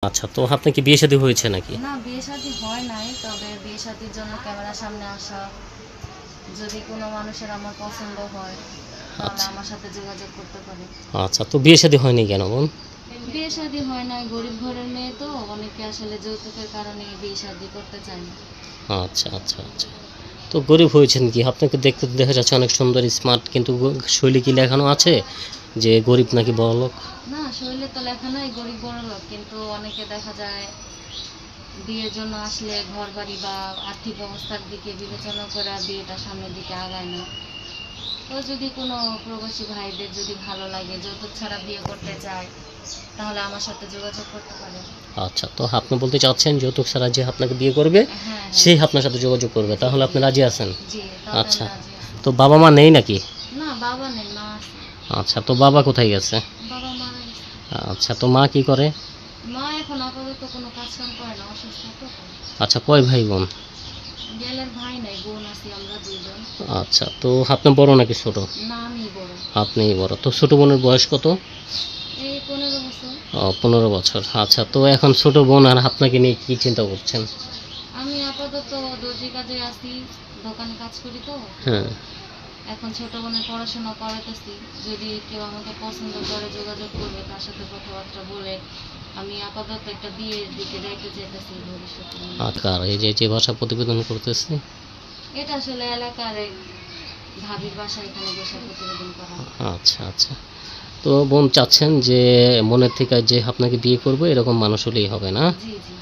আচ্ছা, তো আপনার কি বিয়ে শাদী হয়েছে নাকি? না, বিয়ে শাদী হয় নাই, তবে বিয়ে শাদীর জন্য ক্যামেরার সামনে আসা, যদি কোনো মানুষের আমার পছন্দ হয় তাহলে আচ্ছা আমার সাথে যোগাযোগ করতে পারে। আচ্ছা, তো বিয়ে শাদী হয়নি কেন বোন? বিয়ে শাদী হয় নাই, গরিব ঘরের মেয়ে তো, অনেকে আসলে যৌতুকের কারণে বিয়ে শাদী করতে চায় না। আচ্ছা আচ্ছা আচ্ছা, তো গরিব হয়েছেন কি? আপনাকে দেখতে দেখা যাচ্ছে অনেক সুন্দর স্মার্ট, কিন্তু শৈলী কি লেখানো আছে যে গরিব নাকি বড়লোক? না, শৈলে তো লেখা নাই গরিব বড় লোক, কিন্তু অনেকে দেখা যায় বিয়ের জন্য আসলে ঘর বাড়ি বা আর্থিক অবস্থার দিকে বিবেচনা করে বিয়েটা সামনের দিকে আগায় না। তো যদি কোনো প্রবাসী ভাইদের যদি ভালো লাগে, যৌতুক ছাড়া বিয়ে করতে চায়, তাহলে আমার সাথে যোগাযোগ করতে পারে। আচ্ছা, তো আপনি বলতে চাচ্ছেন যৌতুক ছাড়া যে আপনাকে বিয়ে করবে হ্যাঁ, হ্যাঁ। সেই আপনার সাথে যোগাযোগ করবে, জি, তাহলে জি। আপনি রাজি আছেন? জি, তাহলে আচ্ছা, আমি রাজি আছি। তো বাবা মা নেই নাকি? না, বাবা নেই, মা আছে। আচ্ছা, তো বাবা কোথায় গেছে? বাবা মারা গেছে। আচ্ছা, তো মা কি করে? মা এখন আপাতত কোনো কাজ কাম করে না, অসুস্থ তো। আচ্ছা, কয় ভাই বোন? গেলের ভাই নাই, বোন আছি আমরা দুইজন। আচ্ছা, তো আপনি বড় নাকি ছোট? না, আমি বড়। আপনিই বড়। তো ছোট বোনের বয়স কত? এই 15 বছর। 15 বছর। আচ্ছা, তো এখন ছোট বোন আর আপনাকে নিয়ে কি চিন্তা করছেন? আমি আপাতত দর্জি কাজে আছি, দোকানে কাজ করি তো। হ্যাঁ। এখন ছোট বোনের পড়াশোনা করাতেছি, যদি কেউ আমাকে পছন্দ করে যোগাযোগ করবে, তার সাথে কথাবার্তা বলে আমি আপাতত একটা বিয়ের দিকে যাইতে চাইতেছি ভবিষ্যতে। আচ্ছা, আর এই যে যে ভাষা প্রতিবেদন করতেছি, এটা আসলে এলাকার এক ভাবির বাসা, এখানে বসে প্রতিবেদন করা। আচ্ছা আচ্ছা, তো বোন চাচ্ছেন যে মনের থেকে যে আপনাকে বিয়ে করবে এরকম মানুষ হলেই হবে না? জি, জি।